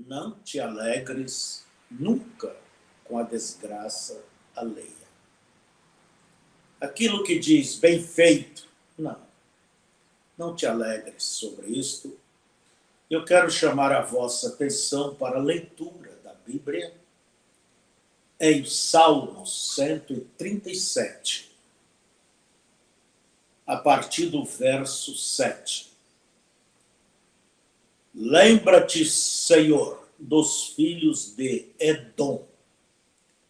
não te alegres nunca com a desgraça alheia. Aquilo que diz bem feito, não te alegres sobre isto. Eu quero chamar a vossa atenção para a leitura da Bíblia em Salmos 137, a partir do verso 7. Lembra-te, Senhor, dos filhos de Edom.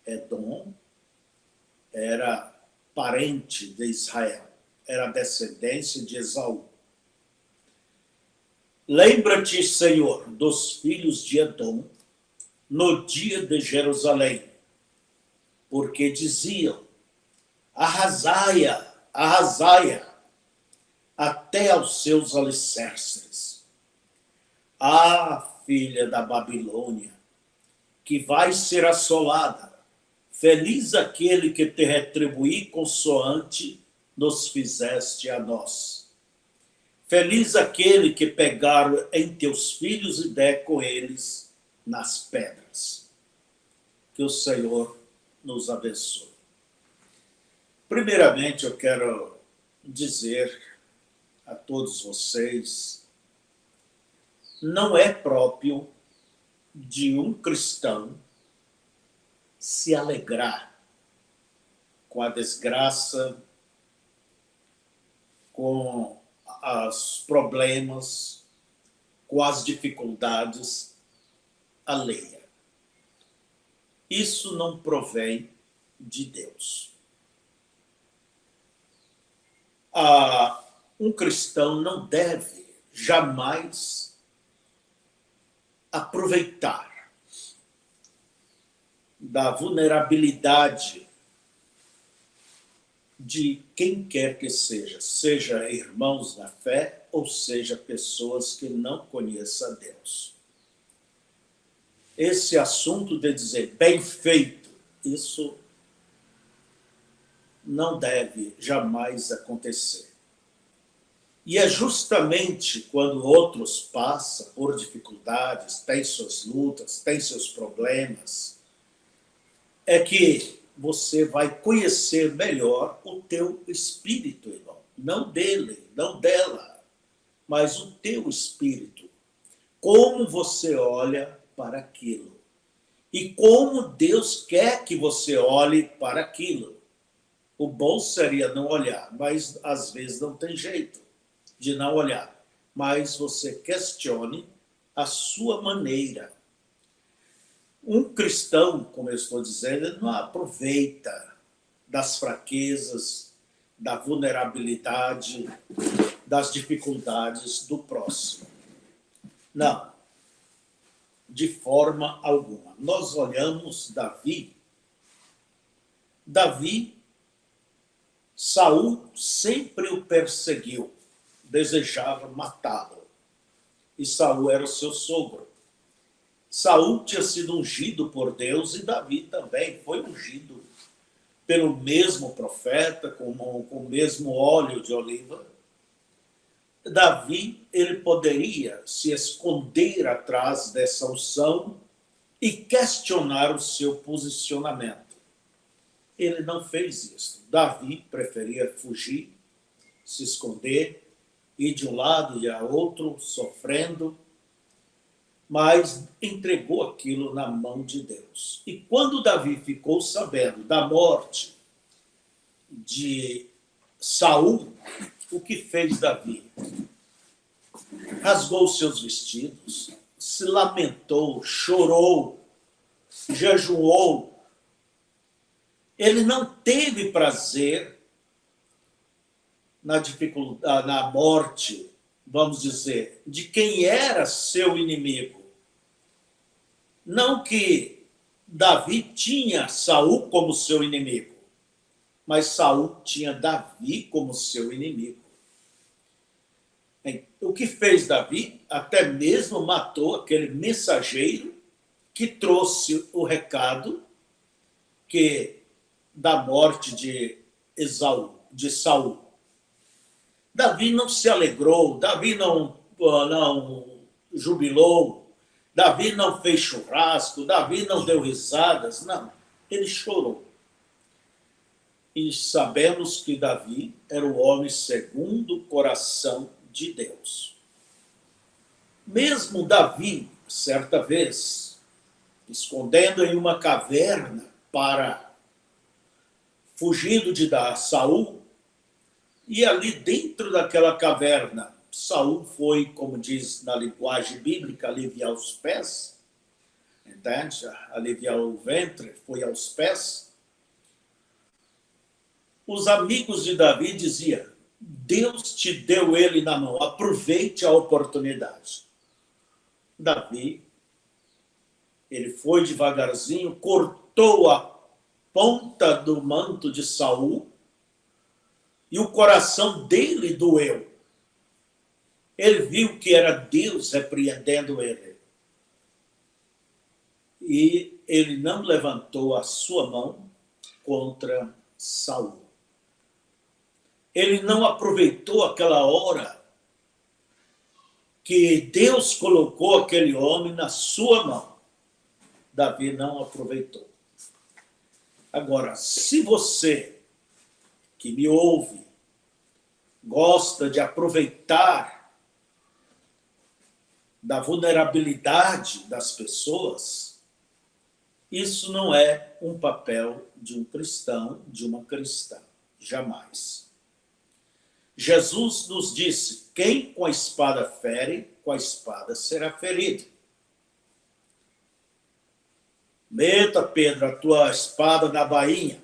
Edom era parente de Israel, era descendência de Esaú. Lembra-te, Senhor, dos filhos de Edom no dia de Jerusalém, porque diziam: arrasaia, arrasaia, até aos seus alicerces. Ah, filha da Babilônia, que vai ser assolada, feliz aquele que te retribuir consoante nos fizeste a nós. Feliz aquele que pegar em teus filhos e der com eles nas pedras. Que o Senhor nos abençoe. Primeiramente, eu quero dizer a todos vocês, não é próprio de um cristão se alegrar com a desgraça, com os problemas, com as dificuldades alheias. Isso não provém de Deus. Um cristão não deve jamais aproveitar da vulnerabilidade de quem quer que seja irmãos na fé ou seja pessoas que não conheçam a Deus. Esse assunto de dizer bem feito, isso não deve jamais acontecer. E é justamente quando outros passam por dificuldades, têm suas lutas, têm seus problemas, é que você vai conhecer melhor o teu espírito, irmão. Não dele, não dela, mas o teu espírito. Como você olha para aquilo. E como Deus quer que você olhe para aquilo. O bom seria não olhar, mas às vezes não tem jeito de não olhar. Mas você questione a sua maneira. Um cristão, como eu estou dizendo, ele não aproveita das fraquezas, da vulnerabilidade, das dificuldades do próximo. Não, de forma alguma. Nós olhamos Davi. Davi, Saul sempre o perseguiu, desejava matá-lo. E Saul era o seu sogro. Saul tinha sido ungido por Deus e Davi também foi ungido pelo mesmo profeta, com o mesmo óleo de oliva. Davi, ele poderia se esconder atrás dessa unção e questionar o seu posicionamento. Ele não fez isso. Davi preferia fugir, se esconder, ir de um lado e a outro, sofrendo, mas entregou aquilo na mão de Deus. E quando Davi ficou sabendo da morte de Saul, o que fez Davi? Rasgou seus vestidos, se lamentou, chorou, jejuou. Ele não teve prazer na dificuldade, na morte, vamos dizer, de quem era seu inimigo. Não que Davi tinha Saul como seu inimigo, mas Saul tinha Davi como seu inimigo. O que fez Davi? Até mesmo matou aquele mensageiro que trouxe o recado da morte de Saul. Davi não se alegrou, Davi não jubilou, Davi não fez churrasco, Davi não deu risadas, não. Ele chorou. E sabemos que Davi era o homem segundo o coração de Deus. Mesmo Davi, certa vez, escondendo em uma caverna fugindo de Saul, e ali dentro daquela caverna, Saul foi, como diz na linguagem bíblica, aliviar os pés, entende? Aliviar o ventre, foi aos pés. Os amigos de Davi diziam: Deus te deu ele na mão, aproveite a oportunidade. Davi, ele foi devagarzinho, cortou a ponta do manto de Saul e o coração dele doeu. Ele viu que era Deus repreendendo ele. E ele não levantou a sua mão contra Saul. Ele não aproveitou aquela hora que Deus colocou aquele homem na sua mão. Davi não aproveitou. Agora, se você que me ouve gosta de aproveitar da vulnerabilidade das pessoas, isso não é um papel de um cristão, de uma cristã. Jamais. Jesus nos disse: quem com a espada fere, com a espada será ferido. Meta, Pedro, a tua espada na bainha.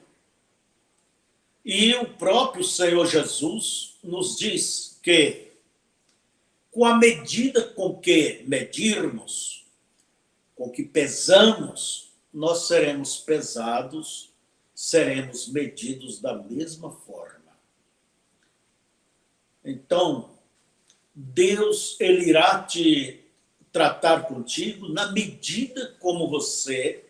E o próprio Senhor Jesus nos diz que, com a medida com que medirmos, com que pesamos, nós seremos pesados, seremos medidos da mesma forma. Então, Deus, ele irá te tratar contigo na medida como você,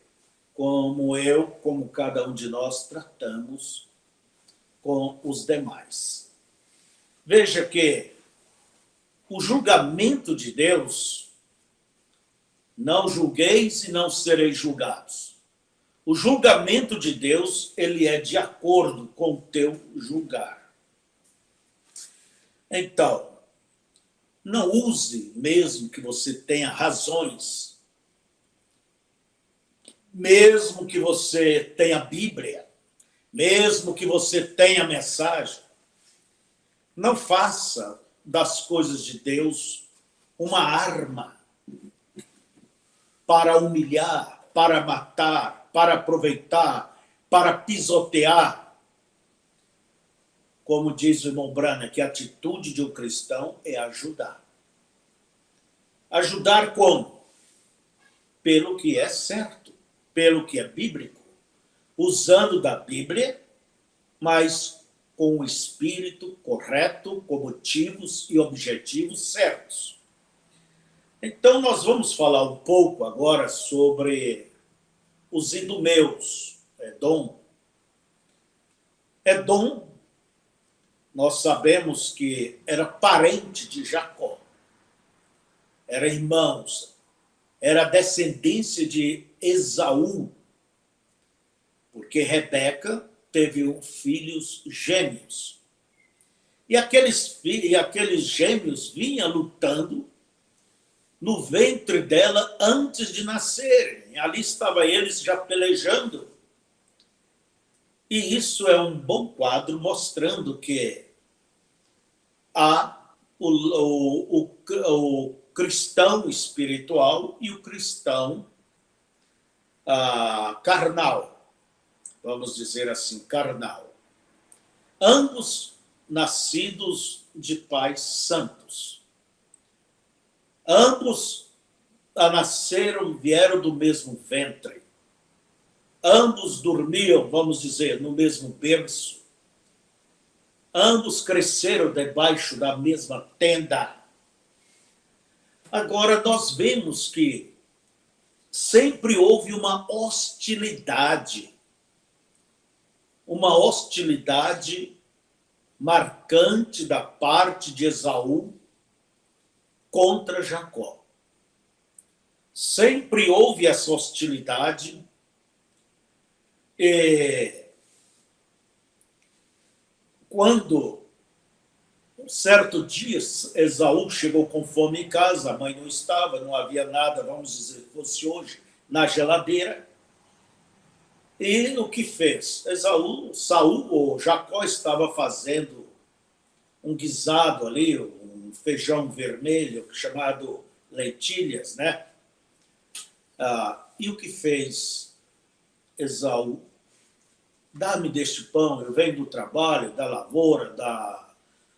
como eu, como cada um de nós tratamos com os demais. Veja que o julgamento de Deus, não julgueis e não sereis julgados. O julgamento de Deus, ele é de acordo com o teu julgar. Então, não use, mesmo que você tenha razões, mesmo que você tenha Bíblia, mesmo que você tenha mensagem, não faça das coisas de Deus uma arma para humilhar, para matar, para aproveitar, para pisotear. Como diz o irmão Brana, que a atitude de um cristão é ajudar. Ajudar como? Pelo que é certo, pelo que é bíblico, usando da Bíblia, mas com o espírito correto, com motivos e objetivos certos. Então, nós vamos falar um pouco agora sobre os idumeus, Edom. Edom, nós sabemos que era parente de Jacó, era irmãos, era descendência de Esaú, porque Rebeca teve filhos gêmeos. E aqueles gêmeos vinham lutando no ventre dela antes de nascerem. Ali estavam eles já pelejando. E isso é um bom quadro mostrando que há o cristão espiritual e o cristão carnal, vamos dizer assim, carnal. Ambos nascidos de pais santos. Ambos vieram do mesmo ventre. Ambos dormiam, vamos dizer, no mesmo berço. Ambos cresceram debaixo da mesma tenda. Agora, nós vemos que sempre houve uma hostilidade marcante da parte de Esaú contra Jacó. Sempre houve essa hostilidade. E quando, um certo dia, Esaú chegou com fome em casa, a mãe não estava, não havia nada, vamos dizer, fosse hoje, na geladeira. E o que fez? Saul ou Jacó estava fazendo um guisado ali, um feijão vermelho chamado lentilhas, né? E o que fez Esaú? Dá-me deste pão, eu venho do trabalho, da lavoura,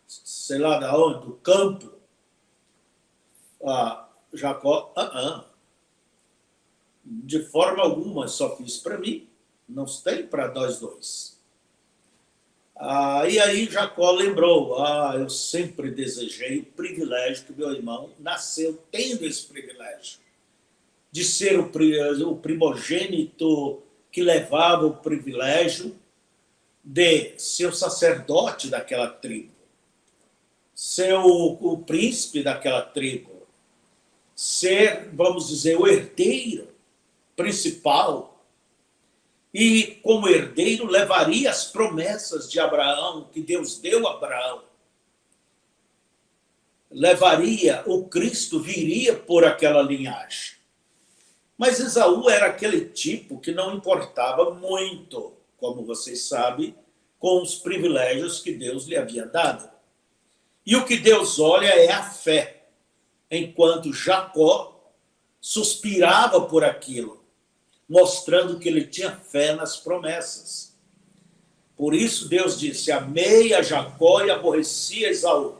sei lá da onde, do campo. Jacó, de forma alguma, só fiz para mim, não tem para nós dois. E aí Jacó lembrou, eu sempre desejei o privilégio que meu irmão nasceu tendo esse privilégio, de ser o primogênito que levava o privilégio de ser o sacerdote daquela tribo, ser o príncipe daquela tribo, ser, vamos dizer, o herdeiro principal, e como herdeiro levaria as promessas de Abraão, que Deus deu a Abraão. Levaria, o Cristo viria por aquela linhagem. Mas Esaú era aquele tipo que não importava muito, como vocês sabem, com os privilégios que Deus lhe havia dado. E o que Deus olha é a fé, enquanto Jacó suspirava por aquilo, mostrando que ele tinha fé nas promessas. Por isso Deus disse, amei a Jacó e aborreci a Esaú.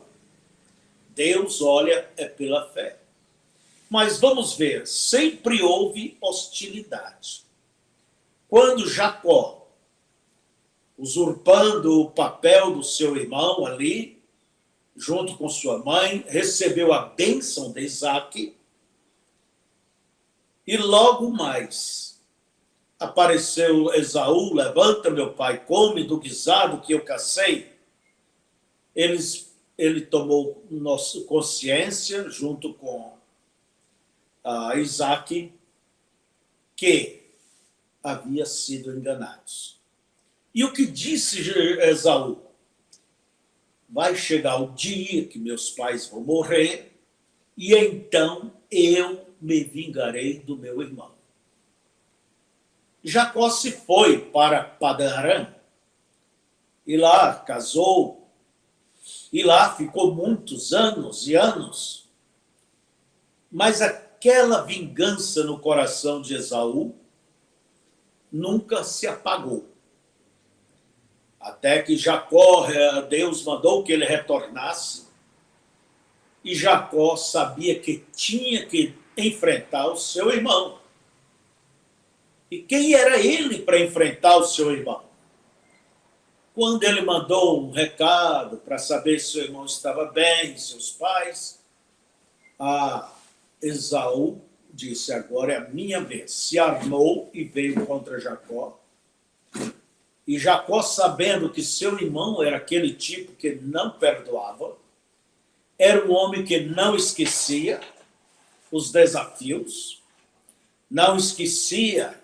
Deus olha pela fé. Mas vamos ver, sempre houve hostilidade. Quando Jacó, usurpando o papel do seu irmão ali, junto com sua mãe, recebeu a bênção de Isaque, e logo mais apareceu Esaú, levanta meu pai, come do guisado que eu cacei. Ele tomou nossa consciência, junto com Isaque, que havia sido enganados. E o que disse Esaú? Vai chegar o dia que meus pais vão morrer, e então eu me vingarei do meu irmão. Jacó se foi para Padã-Arã, e lá casou, e lá ficou muitos anos e anos. Mas aquela vingança no coração de Esaú nunca se apagou. Até que Jacó, Deus mandou que ele retornasse, e Jacó sabia que tinha que enfrentar o seu irmão. E quem era ele para enfrentar o seu irmão? Quando ele mandou um recado para saber se seu irmão estava bem, seus pais, Esaú disse, agora é a minha vez. Se armou e veio contra Jacó. E Jacó, sabendo que seu irmão era aquele tipo que não perdoava, era um homem que não esquecia os desafios, não esquecia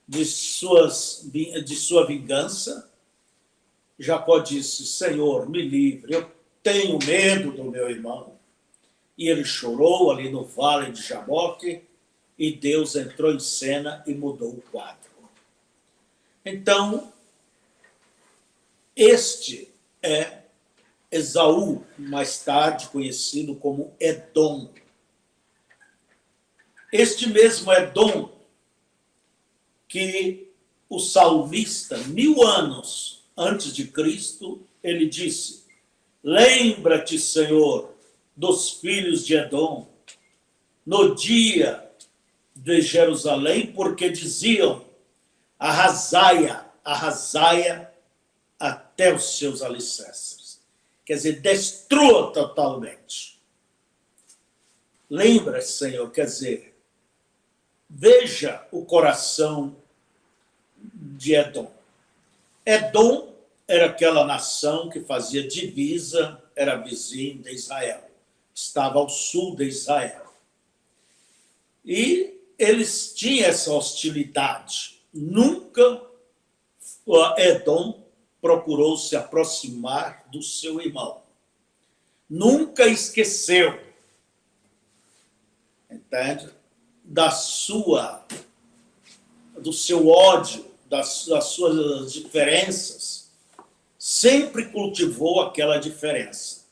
de sua vingança, Jacó disse, Senhor, me livre, eu tenho medo do meu irmão. E ele chorou ali no vale de Jaboque, e Deus entrou em cena e mudou o quadro. Então, este é Esaú, mais tarde conhecido como Edom. Este mesmo Edom que o salmista, 1000 anos antes de Cristo, ele disse, lembra-te, Senhor, dos filhos de Edom, no dia de Jerusalém, porque diziam, arrasai-a até os seus alicerces. Quer dizer, destrua totalmente. Lembra, Senhor, quer dizer, veja o coração de Edom. Edom era aquela nação que fazia divisa, era vizinho de Israel. Estava ao sul de Israel. E eles tinham essa hostilidade. Nunca Edom procurou se aproximar do seu irmão. Nunca esqueceu, entende? Do seu ódio, das suas diferenças. Sempre cultivou aquela diferença.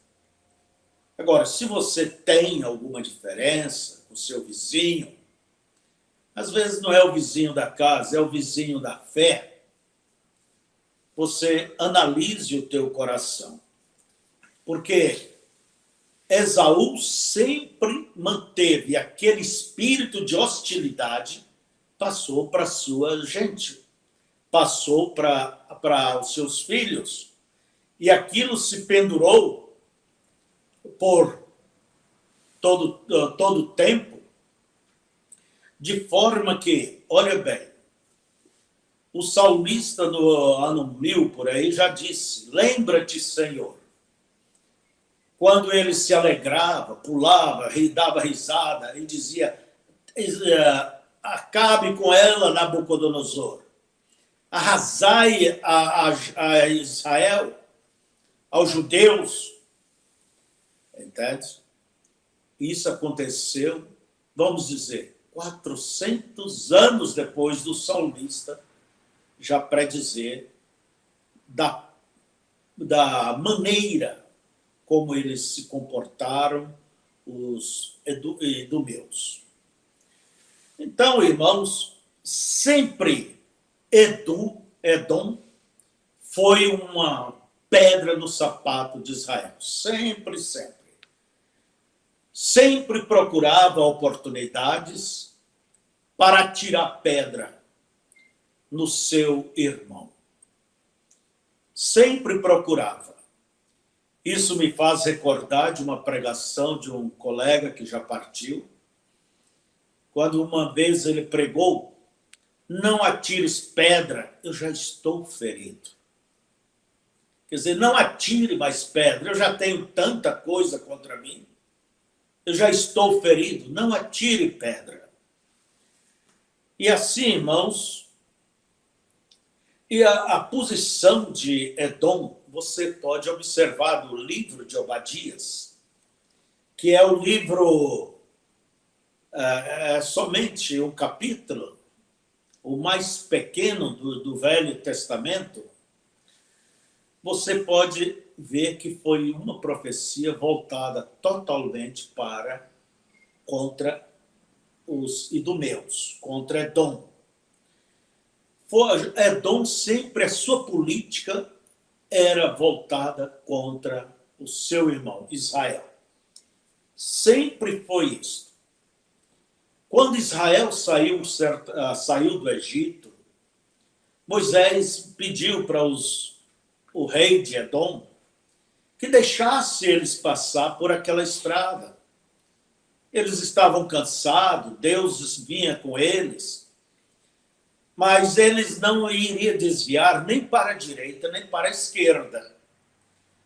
Agora, se você tem alguma diferença com o seu vizinho, às vezes não é o vizinho da casa, é o vizinho da fé, você analise o teu coração. Porque Esaú sempre manteve aquele espírito de hostilidade, passou para a sua gente, passou para os seus filhos, e aquilo se pendurou por todo o tempo, de forma que, olha bem, o salmista no ano 1000, por aí, já disse, lembra-te, Senhor, quando ele se alegrava, pulava, dava risada, e dizia, acabe com ela, Nabucodonosor, arrasai a Israel, aos judeus, entende? Isso aconteceu, vamos dizer, 400 anos depois do salmista já predizer da maneira como eles se comportaram, os edomeus. Então, irmãos, sempre Edom foi uma pedra no sapato de Israel. Sempre, sempre. Sempre procurava oportunidades para tirar pedra no seu irmão. Sempre procurava. Isso me faz recordar de uma pregação de um colega que já partiu, quando uma vez ele pregou, não atires pedra, eu já estou ferido. Quer dizer, não atire mais pedra, eu já tenho tanta coisa contra mim, eu já estou ferido, não atire pedra. E assim, irmãos, e a posição de Edom, você pode observar no livro de Obadias, que é o livro, somente um capítulo, o mais pequeno do Velho Testamento, você pode ver que foi uma profecia voltada totalmente contra os idumeus, contra Edom. Edom sempre, a sua política era voltada contra o seu irmão, Israel. Sempre foi isso. Quando Israel saiu do Egito, Moisés pediu para o rei de Edom que deixasse eles passar por aquela estrada. Eles estavam cansados, Deus vinha com eles, mas eles não iriam desviar nem para a direita, nem para a esquerda.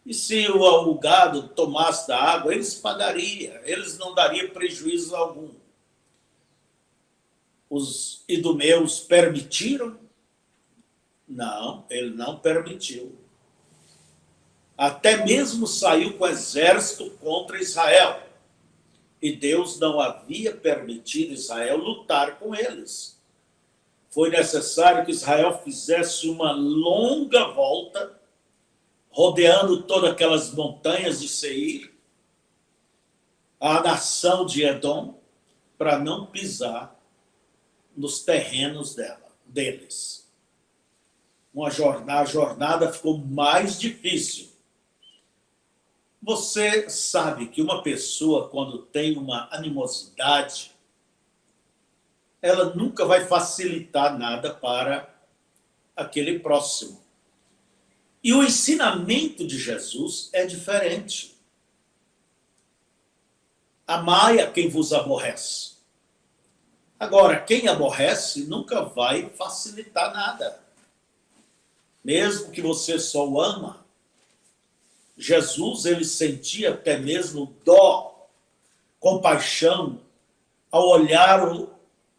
E se o gado tomasse da água, eles pagariam, eles não dariam prejuízo algum. Os idumeus permitiram? Não, ele não permitiu. Até mesmo saiu com o exército contra Israel. E Deus não havia permitido Israel lutar com eles. Foi necessário que Israel fizesse uma longa volta, rodeando todas aquelas montanhas de Seir, a nação de Edom, para não pisar nos terrenos deles. A jornada ficou mais difícil. Você sabe que uma pessoa, quando tem uma animosidade, ela nunca vai facilitar nada para aquele próximo. E o ensinamento de Jesus é diferente. Amai a quem vos aborrece. Agora, quem aborrece nunca vai facilitar nada. Mesmo que você só o ama, Jesus, ele sentia até mesmo dó, compaixão ao olhar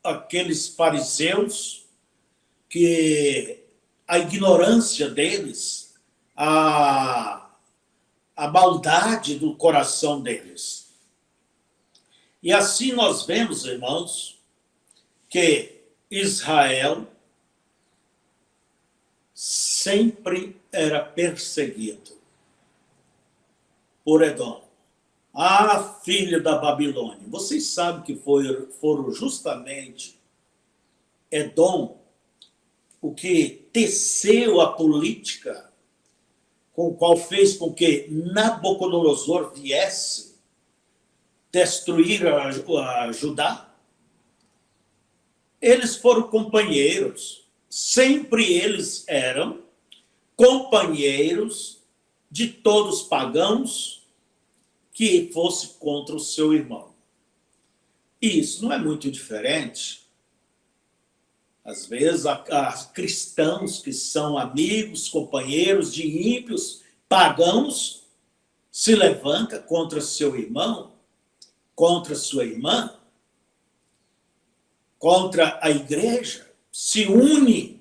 aqueles fariseus, que a ignorância deles, a maldade do coração deles. E assim nós vemos, irmãos, que Israel sempre era perseguido por Edom. A filha da Babilônia. Vocês sabem que foram justamente Edom o que teceu a política com o qual fez com que Nabucodonosor viesse destruir a Judá. Eles foram companheiros, sempre eles eram companheiros de todos os pagãos que fosse contra o seu irmão. E isso não é muito diferente. Às vezes, há cristãos que são amigos, companheiros de ímpios, pagãos, se levanta contra seu irmão, contra sua irmã, contra a igreja, se une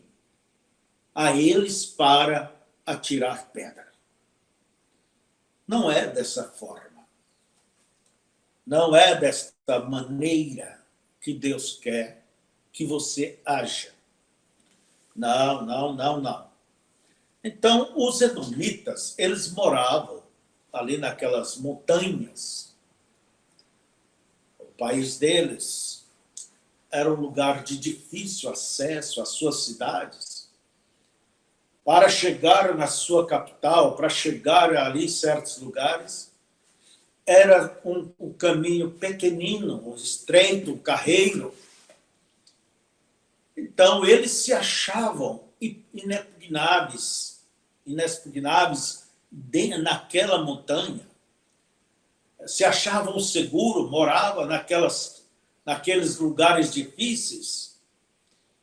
a eles para atirar pedra. Não é dessa forma. Não é desta maneira que Deus quer que você haja. Não, não, não, não. Então, os edomitas, eles moravam ali naquelas montanhas. O país deles era um lugar de difícil acesso às suas cidades. Para chegar na sua capital, para chegar ali em certos lugares, era um caminho pequenino, um estreito, um carreiro. Então, eles se achavam inexpugnáveis naquela montanha. Se achavam seguros, moravam naqueles lugares difíceis.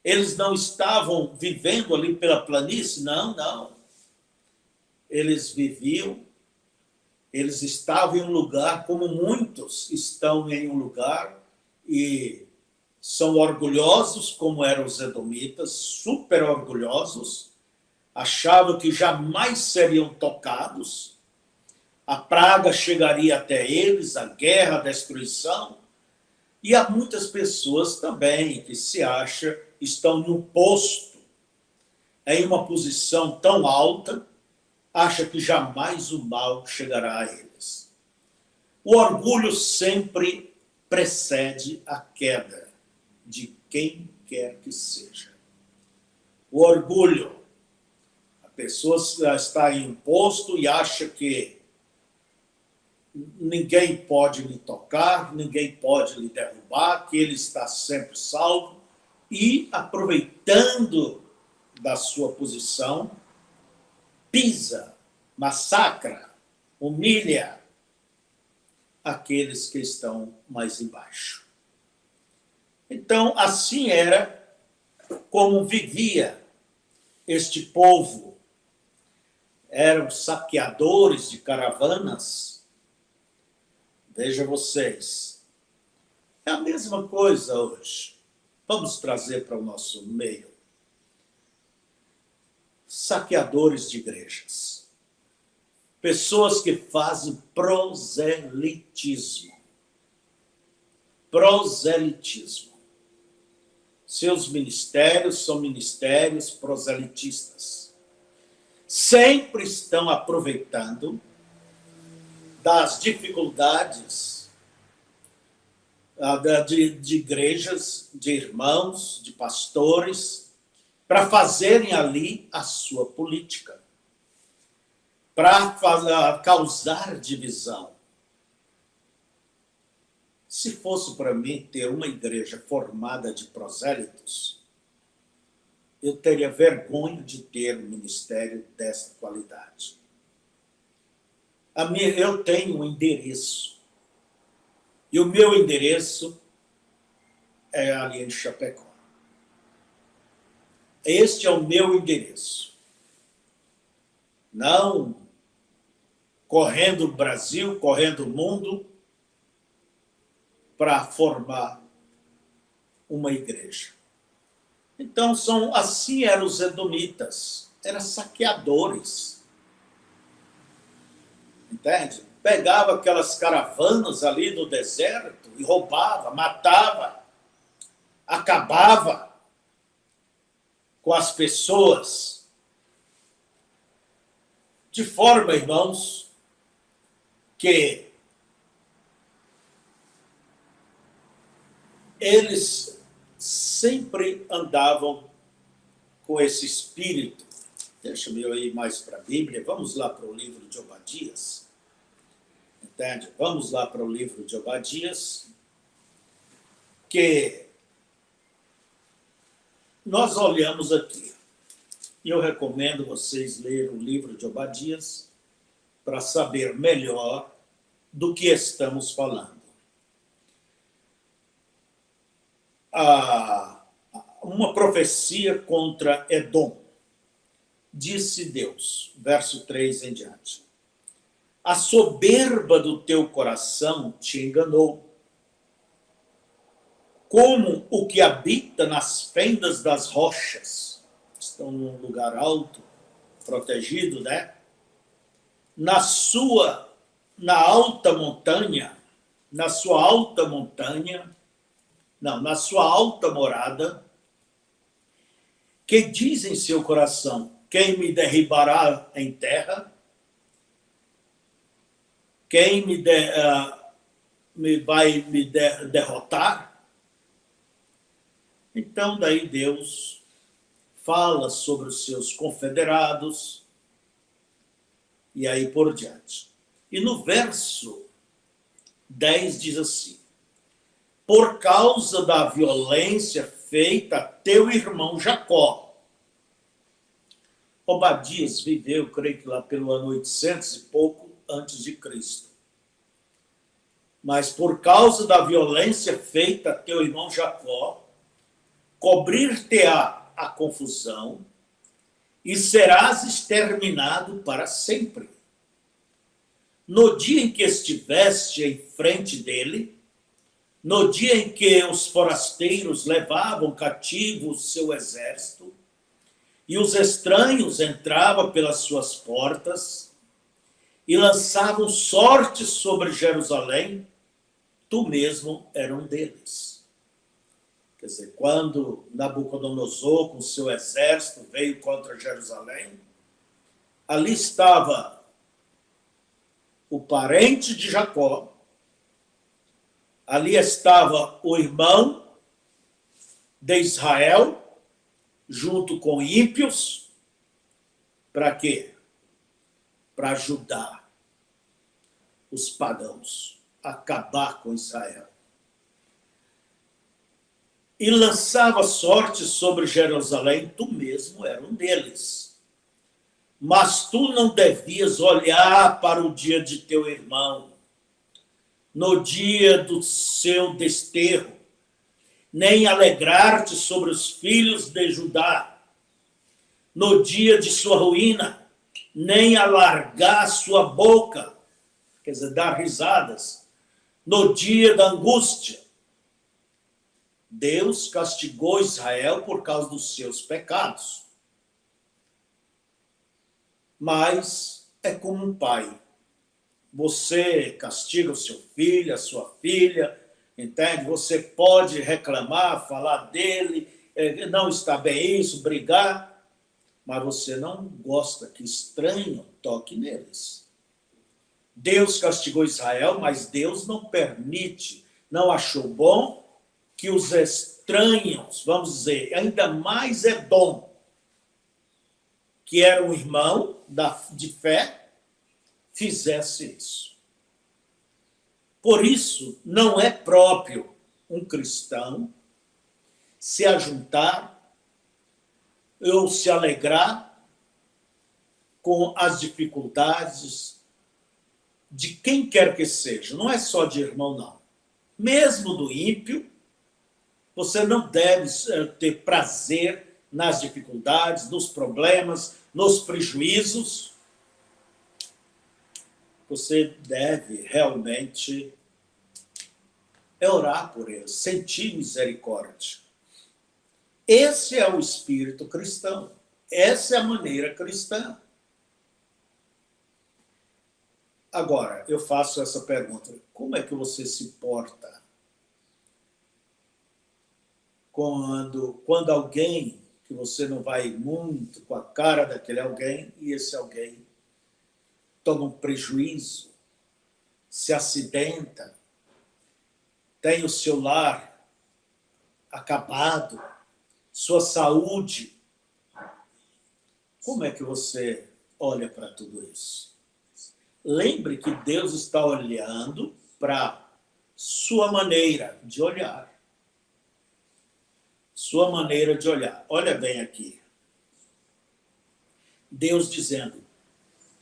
Eles não estavam vivendo ali pela planície, não, não. Eles viviam, eles estavam em um lugar como muitos estão em um lugar e são orgulhosos, como eram os edomitas, super orgulhosos, achavam que jamais seriam tocados, a praga chegaria até eles, a guerra, a destruição. E há muitas pessoas também que se acham, estão num posto, em uma posição tão alta, acha que jamais o mal chegará a eles. O orgulho sempre precede a queda de quem quer que seja. O orgulho, a pessoa está em um posto e acha que ninguém pode lhe tocar, ninguém pode lhe derrubar, que ele está sempre salvo, e, aproveitando da sua posição, pisa, massacra, humilha aqueles que estão mais embaixo. Então, assim era como vivia este povo. Eram saqueadores de caravanas. Veja vocês, é a mesma coisa hoje. Vamos trazer para o nosso meio. Saqueadores de igrejas. Pessoas que fazem proselitismo. Proselitismo. Seus ministérios são ministérios proselitistas. Sempre estão aproveitando das dificuldades de igrejas, de irmãos, de pastores, para fazerem ali a sua política, para causar divisão. Se fosse para mim ter uma igreja formada de prosélitos, eu teria vergonha de ter um ministério dessa qualidade. Eu tenho um endereço. E o meu endereço é ali em Chapecó. Este é o meu endereço. Não correndo o Brasil, correndo o mundo, para formar uma igreja. Então, assim eram os edomitas, eram saqueadores. Entende? Pegava aquelas caravanas ali no deserto e roubava, matava, acabava com as pessoas. De forma, irmãos, que eles sempre andavam com esse espírito. Deixa-me eu ir mais para a Bíblia. Vamos lá para o livro de Obadias. Entende? Vamos lá para o livro de Obadias, que nós olhamos aqui. E eu recomendo vocês lerem o livro de Obadias para saber melhor do que estamos falando. Uma profecia contra Edom. Disse Deus, verso 3 em diante: a soberba do teu coração te enganou, como o que habita nas fendas das rochas, estão num lugar alto, protegido, né? Na sua alta montanha morada, que diz em seu coração: quem me derribará em terra? Quem vai me derrotar? Então, daí Deus fala sobre os seus confederados, e aí por diante. E no verso 10 diz assim: por causa da violência feita a teu irmão Jacó. Obadias viveu, creio que lá pelo ano 800 e pouco antes de Cristo. Mas por causa da violência feita a teu irmão Jacó, cobrir-te-á a confusão e serás exterminado para sempre. No dia em que estiveste em frente dele, no dia em que os forasteiros levavam cativo o seu exército, e os estranhos entravam pelas suas portas e lançavam sorte sobre Jerusalém, tu mesmo era um deles. Quer dizer, quando Nabucodonosor, com seu exército, veio contra Jerusalém, ali estava o parente de Jacó, ali estava o irmão de Israel, junto com ímpios, para quê? Para ajudar os pagãos a acabar com Israel. E lançava sorte sobre Jerusalém, tu mesmo era um deles. Mas tu não devias olhar para o dia de teu irmão, no dia do seu desterro, nem alegrar-te sobre os filhos de Judá, no dia de sua ruína, nem alargar sua boca, quer dizer, dar risadas, no dia da angústia. Deus castigou Israel por causa dos seus pecados. Mas é como um pai. Você castiga o seu filho, a sua filha, entende? Você pode reclamar, falar dele, não está bem isso, brigar, mas você não gosta que estranho toque neles. Deus castigou Israel, mas Deus não permite, não achou bom que os estranhos, vamos dizer, ainda mais Edom, que era um irmão de fé, fizesse isso. Por isso, não é próprio um cristão se ajuntar ou se alegrar com as dificuldades de quem quer que seja. Não é só de irmão, não. Mesmo do ímpio, você não deve ter prazer nas dificuldades, nos problemas, nos prejuízos. Você deve realmente é orar por eles, sentir misericórdia. Esse é o espírito cristão. Essa é a maneira cristã. Agora, eu faço essa pergunta. Como é que você se porta quando alguém, que você não vai muito com a cara daquele alguém, e esse alguém toma um prejuízo, se acidenta, tem o seu lar acabado, sua saúde. Como é que você olha para tudo isso? Lembre que Deus está olhando para sua maneira de olhar. Sua maneira de olhar. Olha bem aqui. Deus dizendo,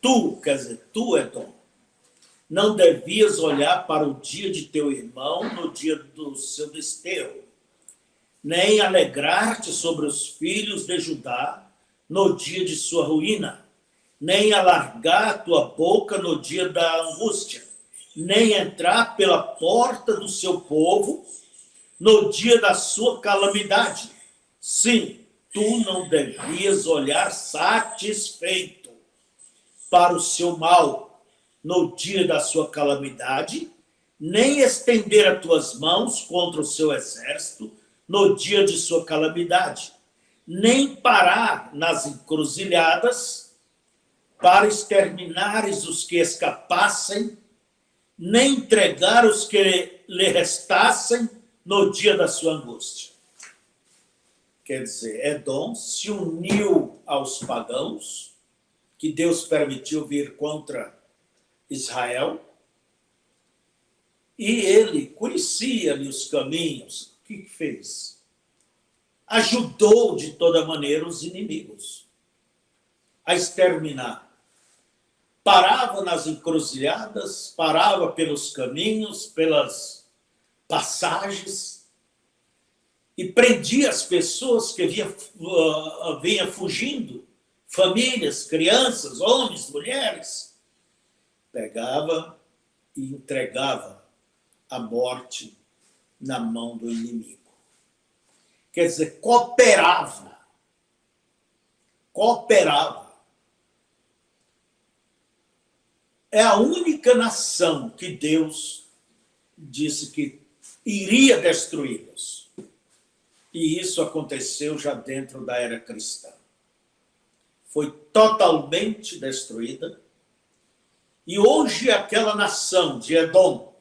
tu, quer dizer, tu, Edom, não devias olhar para o dia de teu irmão no dia do seu desterro, nem alegrar-te sobre os filhos de Judá no dia de sua ruína, nem alargar a tua boca no dia da angústia, nem entrar pela porta do seu povo no dia da sua calamidade. Sim, tu não devias olhar satisfeito para o seu mal no dia da sua calamidade, nem estender as tuas mãos contra o seu exército no dia de sua calamidade, nem parar nas encruzilhadas para exterminares os que escapassem, nem entregar os que lhe restassem no dia da sua angústia. Quer dizer, Edom se uniu aos pagãos, que Deus permitiu vir contra Israel, e ele conhecia-lhe os caminhos. O que fez? Ajudou de toda maneira os inimigos a exterminar. Parava nas encruzilhadas, parava pelos caminhos, pelas passagens, e prendia as pessoas que vinham fugindo, famílias, crianças, homens, mulheres. Pegava e entregava a morte na mão do inimigo. Quer dizer, cooperava. É a única nação que Deus disse que iria destruí-los. E isso aconteceu já dentro da era cristã. Foi totalmente destruída. E hoje aquela nação de Edom,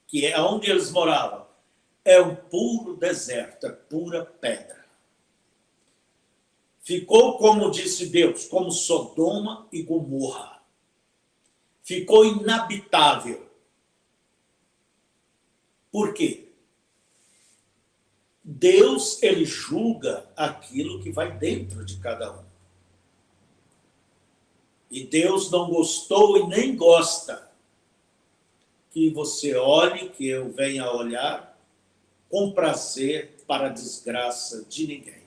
que é onde eles moravam, é um puro deserto, é pura pedra. Ficou, como disse Deus, como Sodoma e Gomorra. Ficou inabitável. Por quê? Deus, ele julga aquilo que vai dentro de cada um. E Deus não gostou e nem gosta que você olhe, que eu venha olhar com prazer para a desgraça de ninguém.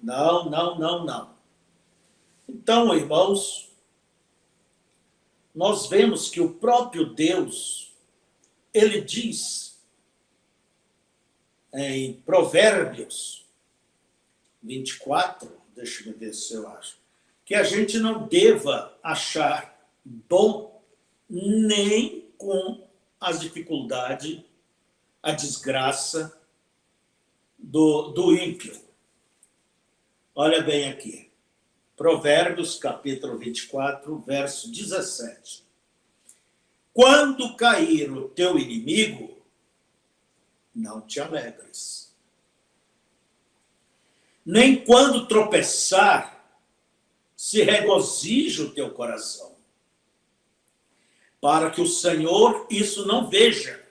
Não, não, não, não. Então, irmãos, nós vemos que o próprio Deus, ele diz em Provérbios 24, deixa eu ver se eu acho, que a gente não deva achar bom nem com as dificuldades, a desgraça do ímpio. Olha bem aqui. Provérbios, capítulo 24, verso 17. Quando cair o teu inimigo, não te alegres. Nem quando tropeçar, se regozije o teu coração. Para que o Senhor isso não veja,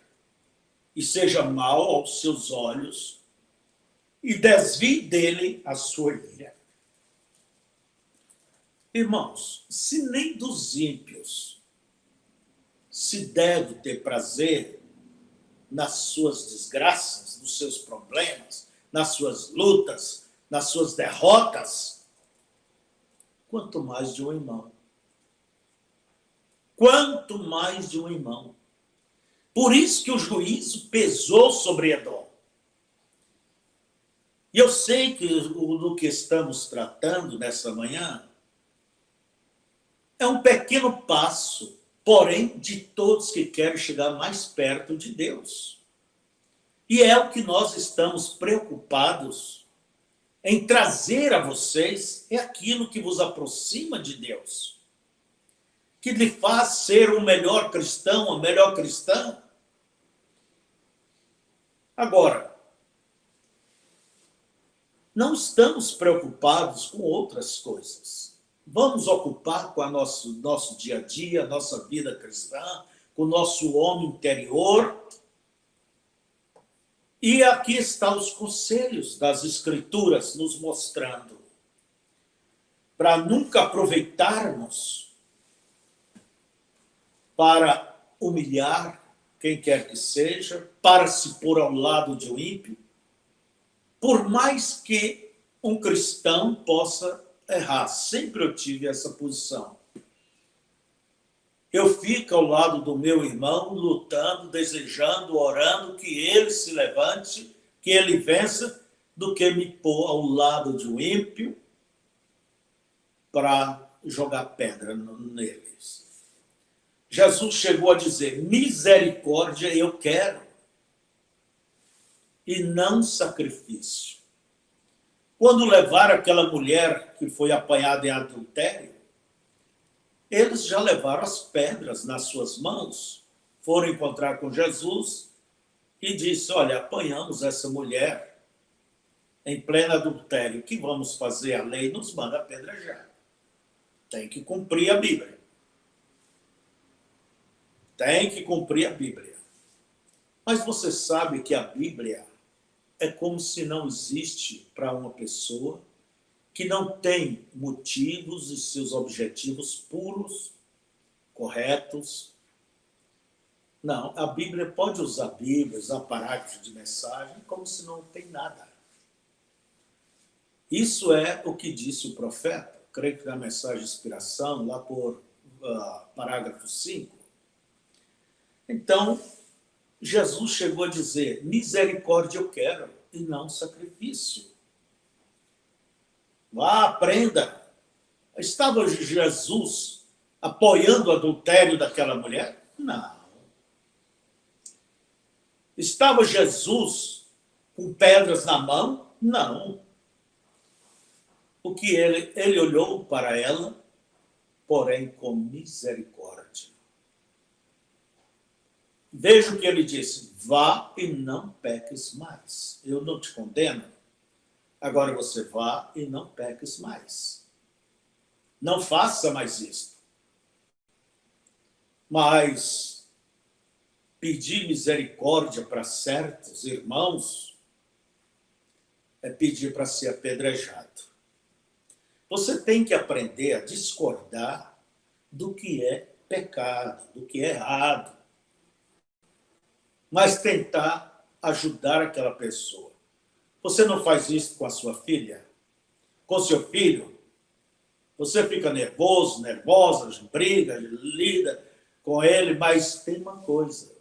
e seja mal aos seus olhos, e desvie dele a sua ira. Irmãos, se nem dos ímpios se deve ter prazer nas suas desgraças, nos seus problemas, nas suas lutas, nas suas derrotas, quanto mais de um irmão. Quanto mais de um irmão. Por isso que o juízo pesou sobre Edom. E eu sei que do que estamos tratando nessa manhã é um pequeno passo, porém, de todos que querem chegar mais perto de Deus. E é o que nós estamos preocupados em trazer a vocês, é aquilo que vos aproxima de Deus, que lhe faz ser um melhor cristão, a melhor cristã. Agora, não estamos preocupados com outras coisas. Vamos ocupar com o nosso dia a dia, nossa vida cristã, com o nosso homem interior. E aqui estão os conselhos das Escrituras nos mostrando para nunca aproveitarmos para humilhar quem quer que seja, para se pôr ao lado de um ímpio, por mais que um cristão possa errar. Sempre eu tive essa posição. Eu fico ao lado do meu irmão, lutando, desejando, orando, que ele se levante, que ele vença, do que me pôr ao lado de um ímpio para jogar pedra neles. Jesus chegou a dizer, misericórdia eu quero, e não sacrifício. Quando levaram aquela mulher que foi apanhada em adultério, eles já levaram as pedras nas suas mãos, foram encontrar com Jesus e disse, olha, apanhamos essa mulher em pleno adultério, o que vamos fazer? A lei nos manda apedrejar. Tem que cumprir a Bíblia. Tem que cumprir a Bíblia. Mas você sabe que a Bíblia é como se não existe para uma pessoa que não tem motivos e seus objetivos puros, corretos. Não, a Bíblia pode usar Bíblia, usar parágrafos de mensagem, como se não tem nada. Isso é o que disse o profeta, creio que na mensagem de inspiração, lá por parágrafo 5. Então, Jesus chegou a dizer, misericórdia eu quero, e não sacrifício. Vá, aprenda. Estava Jesus apoiando o adultério daquela mulher? Não. Estava Jesus com pedras na mão? Não. O que ele olhou para ela, porém com misericórdia. Veja o que ele disse, vá e não peques mais. Eu não te condeno. Agora você vá e não peques mais. Não faça mais isto. Mas pedir misericórdia para certos irmãos é pedir para ser apedrejado. Você tem que aprender a discordar do que é pecado, do que é errado. Mas tentar ajudar aquela pessoa. Você não faz isso com a sua filha? Com seu filho? Você fica nervoso, nervosa, briga, lida com ele, mas tem uma coisa.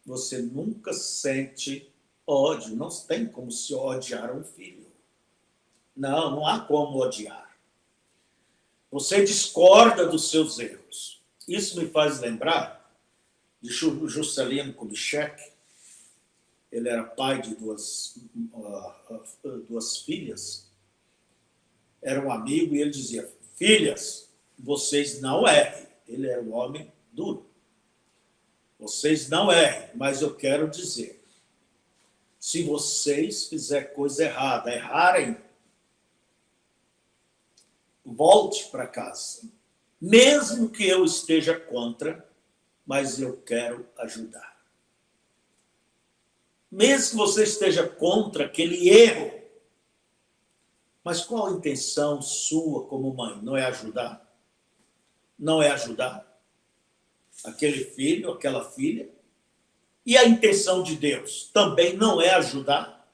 Você nunca sente ódio. Não tem como se odiar um filho. Não, não há como odiar. Você discorda dos seus erros. Isso me faz lembrar de Juscelino Kubitschek. Ele era pai de duas filhas. Era um amigo e ele dizia, filhas, vocês não errem. Ele era um homem duro. Vocês não errem, mas eu quero dizer, se vocês fizerem coisa errada, errarem, volte para casa. Mesmo que eu esteja contra, mas eu quero ajudar. Mesmo que você esteja contra aquele erro, mas qual a intenção sua como mãe? Não é ajudar? Não é ajudar aquele filho, aquela filha? E a intenção de Deus também não é ajudar?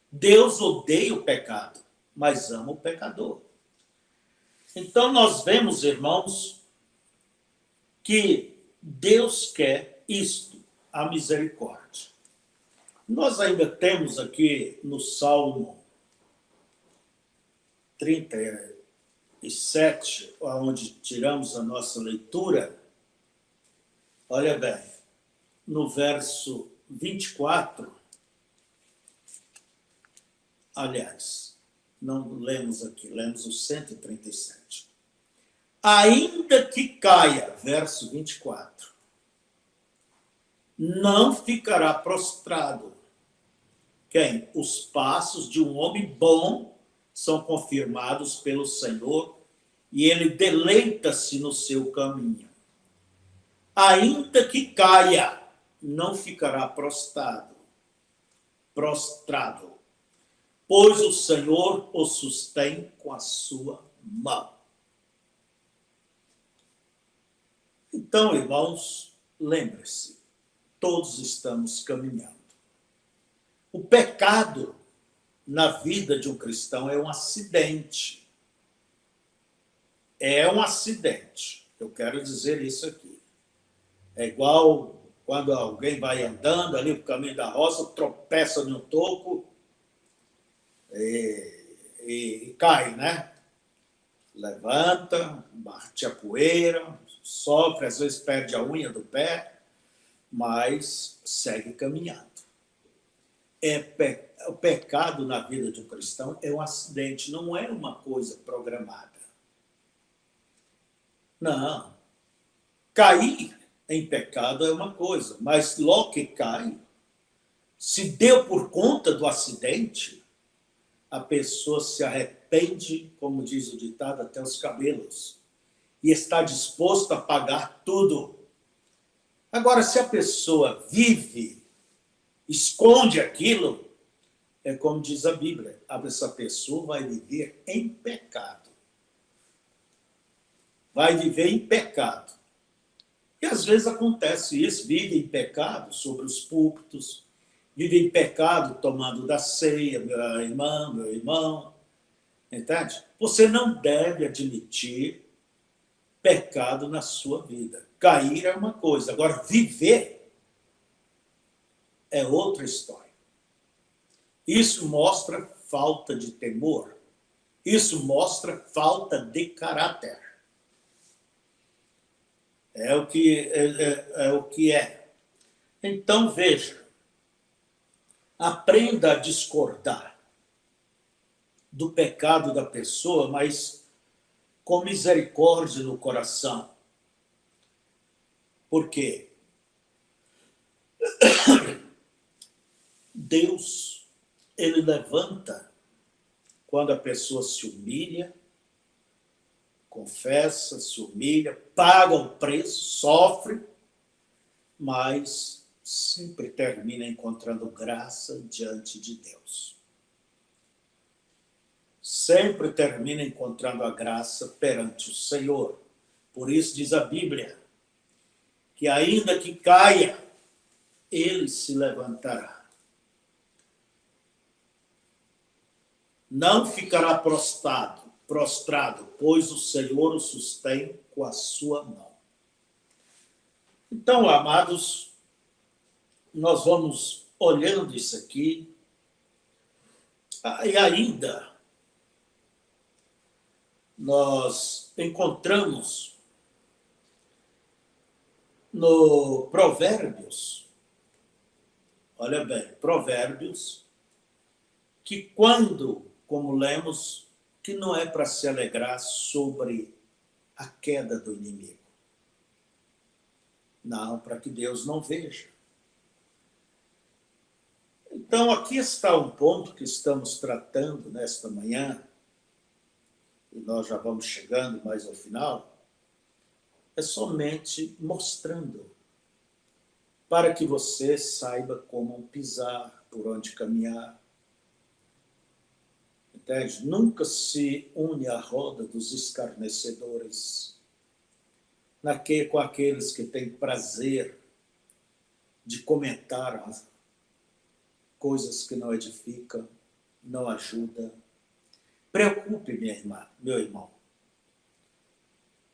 Deus odeia o pecado, mas ama o pecador. Então nós vemos, irmãos, que Deus quer isto. a misericórdia. Nós ainda temos aqui no Salmo 37, onde tiramos a nossa leitura, olha bem, no verso 24, aliás, não lemos aqui, lemos o 137. Ainda que caia, verso 24, não ficará prostrado. Quem? Os passos de um homem bom são confirmados pelo Senhor e ele deleita-se no seu caminho. Ainda que caia, não ficará prostrado, pois o Senhor o sustém com a sua mão. Então, irmãos, lembre-se, todos estamos caminhando. O pecado na vida de um cristão é um acidente. É um acidente. Eu quero dizer isso aqui. É igual quando alguém vai andando ali no caminho da roça, tropeça num toco e cai, né? Levanta, bate a poeira, sofre, às vezes perde a unha do pé, mas segue caminhando. O pecado na vida de um cristão é um acidente, não é uma coisa programada. Não. Cair em pecado é uma coisa, mas logo que cai, se deu por conta do acidente, a pessoa se arrepende, como diz o ditado, até os cabelos, e está disposto a pagar tudo. Agora, se a pessoa vive, esconde aquilo, é como diz a Bíblia, essa pessoa vai viver em pecado. Vai viver em pecado. E às vezes acontece isso, vive em pecado sobre os púlpitos, vive em pecado tomando da ceia, minha irmã, meu irmão, entende? Você não deve admitir pecado na sua vida. Cair é uma coisa, agora viver é outra história. Isso mostra falta de temor, isso mostra falta de caráter. É o que é. Então, veja, aprenda a discordar do pecado da pessoa, mas com misericórdia no coração. Por quê? Deus, ele levanta quando a pessoa se humilha, confessa, se humilha, paga o preço, sofre, mas sempre termina encontrando graça diante de Deus. Sempre termina encontrando a graça perante o Senhor. Por isso diz a Bíblia, que ainda que caia, ele se levantará. Não ficará prostrado, pois o Senhor o sustém com a sua mão. Então, amados, nós vamos olhando isso aqui, e ainda nós encontramos no Provérbios, olha bem, Provérbios, que quando, como lemos, que não é para se alegrar sobre a queda do inimigo. Não, para que Deus não veja. Então, aqui está um ponto que estamos tratando nesta manhã, e nós já vamos chegando mais ao final, é somente mostrando, para que você saiba como pisar, por onde caminhar. Entende? Nunca se une à roda dos escarnecedores, com aqueles que têm prazer de comentar as coisas que não edificam, não ajudam. Preocupe, minha irmã, meu irmão,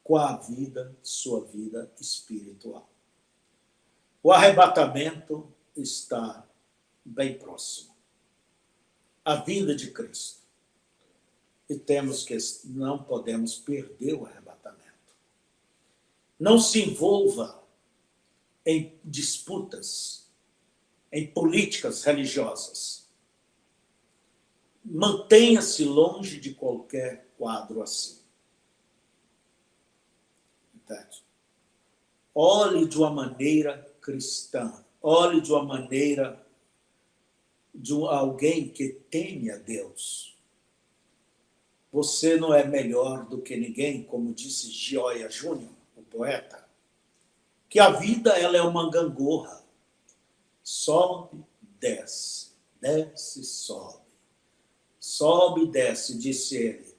com a vida, sua vida espiritual. O arrebatamento está bem próximo. A vinda de Cristo. E não podemos perder o arrebatamento. Não se envolva em disputas, em políticas religiosas. Mantenha-se longe de qualquer quadro assim. Entende? Olhe de uma maneira cristã. Olhe de uma maneira de alguém que teme a Deus. Você não é melhor do que ninguém, como disse Gioia Júnior, o poeta, que a vida ela é uma gangorra. Sobe, desce, desce, sobe. Sobe e desce, disse ele.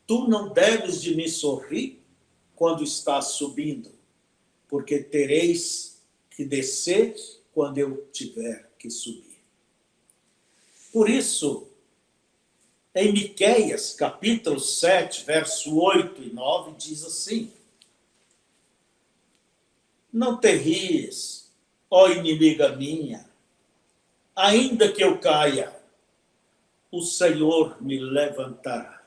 Tu não deves de me sorrir quando estás subindo, porque tereis que descer quando eu tiver que subir. Por isso, em Miqueias, capítulo 7, verso 8 e 9, diz assim: Não te ries, ó inimiga minha, ainda que eu caia, o Senhor me levantará.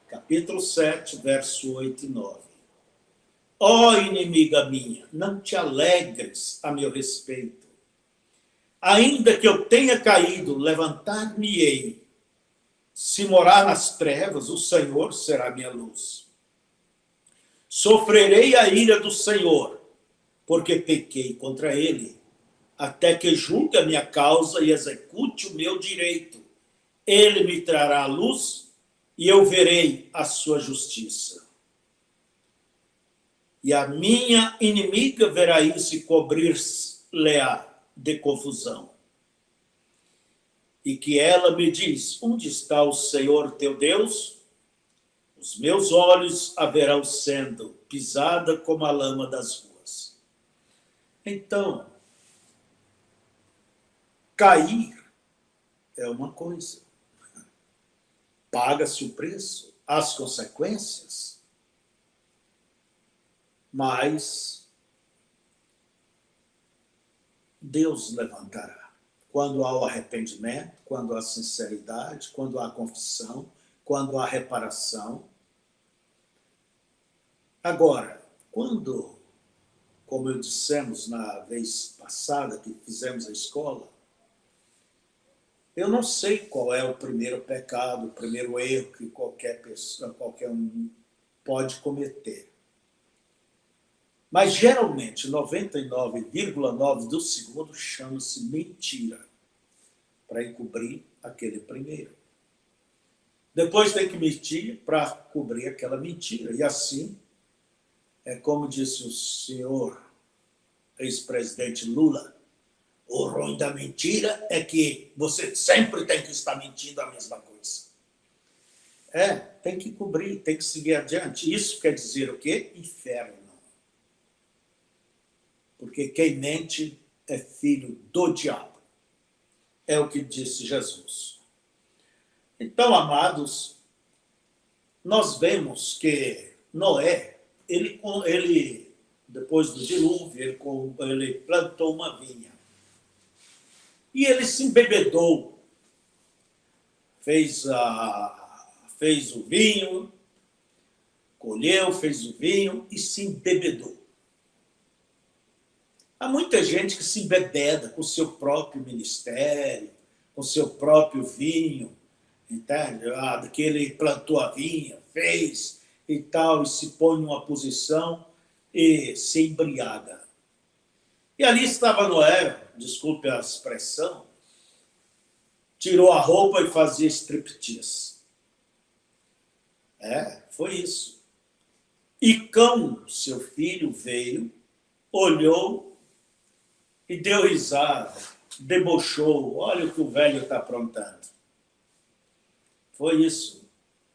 Capítulo 7, verso 8 e 9. Ó inimiga minha, não te alegres a meu respeito. Ainda que eu tenha caído, levantar-me-ei. Se morar nas trevas, o Senhor será minha luz. Sofrerei a ira do Senhor, porque pequei contra ele, até que julgue a minha causa e execute o meu direito. Ele me trará a luz e eu verei a sua justiça. E a minha inimiga verá isso e cobrir-se-lhe-á de confusão. E que ela me diz: onde está o Senhor teu Deus? Os meus olhos a verão sendo pisada como a lama das ruas. Então, cair é uma coisa. Paga-se o preço, as consequências. Mas Deus levantará. Quando há o arrependimento, quando há sinceridade, quando há confissão, quando há reparação. Agora, quando, como eu dissemos na vez passada que fizemos a escola, eu não sei qual é o primeiro pecado, o primeiro erro que qualquer pessoa, qualquer um pode cometer. Mas, geralmente, 99,9% do segundo chama-se mentira, para encobrir aquele primeiro. Depois tem que mentir para cobrir aquela mentira. E assim, é como disse o senhor ex-presidente Lula, o ruim da mentira é que você sempre tem que estar mentindo a mesma coisa. Tem que cobrir, tem que seguir adiante. Isso quer dizer o quê? Inferno. Porque quem mente é filho do diabo. É o que disse Jesus. Então, amados, nós vemos que Noé, ele depois do dilúvio, ele plantou uma vinha. E ele se embebedou. Fez o vinho, colheu, fez o vinho e se embebedou. Há muita gente que se embebeda com o seu próprio ministério, com o seu próprio vinho, entende? Que ele plantou a vinha, fez e tal, e se põe numa posição e se embriaga. E ali estava Noé, desculpe a expressão, tirou a roupa e fazia striptease. Foi isso. E Cão, seu filho, veio, olhou e deu risada, debochou. Olha o que o velho está aprontando. Foi isso.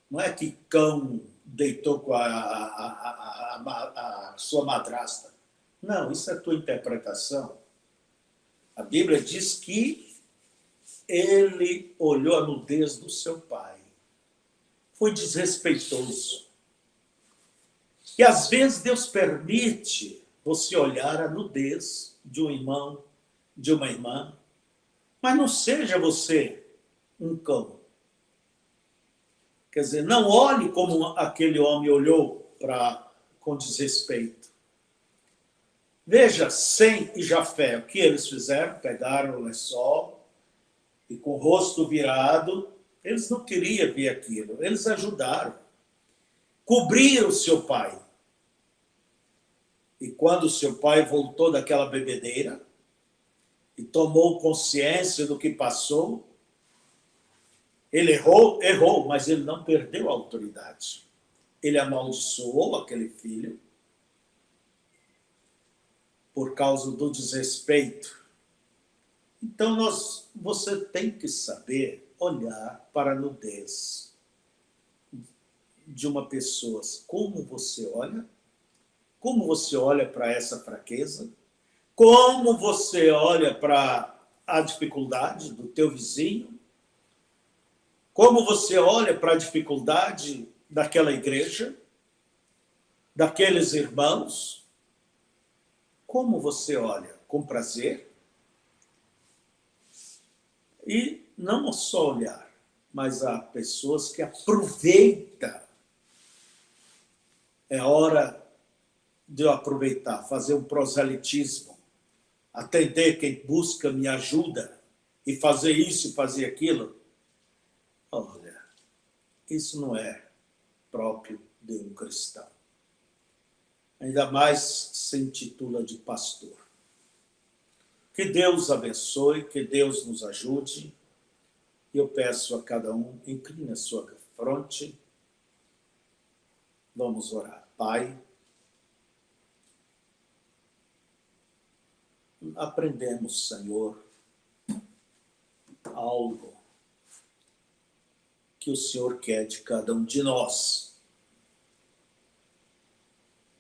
Não é que Cão deitou com a sua madrasta. Não, isso é a tua interpretação. A Bíblia diz que ele olhou a nudez do seu pai. Foi desrespeitoso. E às vezes Deus permite você olhar a nudez de um irmão, de uma irmã, mas não seja você um cão. Quer dizer, não olhe como aquele homem olhou com desrespeito. Veja, Sem e Jafé, o que eles fizeram? Pegaram o lençol e com o rosto virado, eles não queriam ver aquilo, eles ajudaram. Cobriram seu pai. E quando seu pai voltou daquela bebedeira e tomou consciência do que passou, ele errou, mas ele não perdeu a autoridade. Ele amaldiçoou aquele filho por causa do desrespeito. Então, você tem que saber olhar para a nudez de uma pessoa. Como você olha? Como você olha para essa fraqueza? Como você olha para a dificuldade do teu vizinho? Como você olha para a dificuldade daquela igreja? Daqueles irmãos? Como você olha? Com prazer? E não só olhar, mas há pessoas que aproveitam. É hora de eu aproveitar, fazer um proselitismo, atender quem busca minha ajuda e fazer isso e fazer aquilo. Olha, isso não é próprio de um cristão. Ainda mais se intitula de pastor. Que Deus abençoe, que Deus nos ajude. Eu peço a cada um, incline a sua fronte. Vamos orar. Pai, aprendemos, Senhor, algo que o Senhor quer de cada um de nós.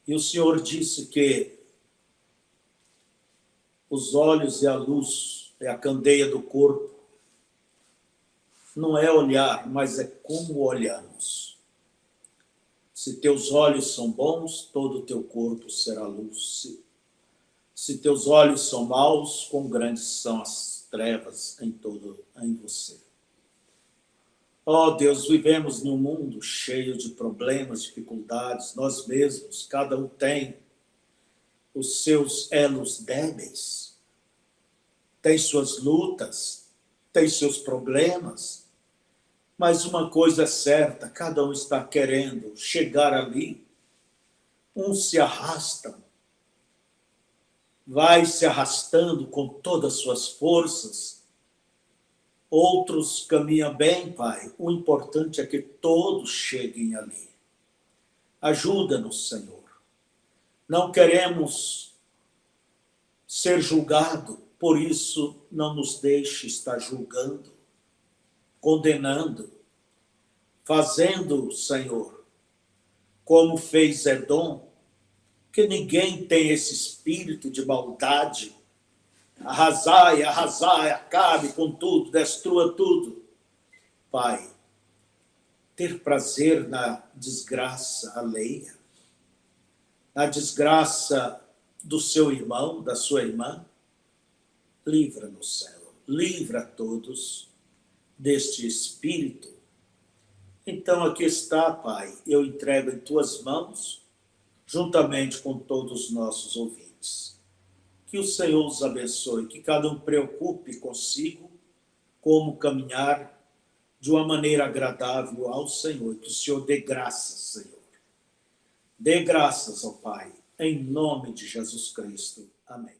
E o Senhor disse que os olhos e a luz é a candeia do corpo. Não é olhar, mas é como olhamos. Se teus olhos são bons, todo o teu corpo será luz. Se teus olhos são maus, quão grandes são as trevas em você. Ó Deus, vivemos num mundo cheio de problemas, dificuldades, nós mesmos, cada um tem os seus elos débeis, tem suas lutas, tem seus problemas, mas uma coisa é certa, cada um está querendo chegar ali, uns se arrastam, vai se arrastando com todas as suas forças, outros caminham bem, Pai. O importante é que todos cheguem ali. Ajuda-nos, Senhor. Não queremos ser julgados, por isso não nos deixe estar julgando, condenando, fazendo, Senhor, como fez Edom, que ninguém tem esse espírito de maldade. Arrasai, acabe com tudo, destrua tudo. Pai, ter prazer na desgraça alheia, na desgraça do seu irmão, da sua irmã, livra-nos, Senhor, livra a todos deste espírito. Então aqui está, Pai, eu entrego em tuas mãos, juntamente com todos os nossos ouvintes. Que o Senhor os abençoe, que cada um preocupe consigo como caminhar de uma maneira agradável ao Senhor. Que o Senhor dê graças, Senhor. Dê graças ao Pai, em nome de Jesus Cristo. Amém.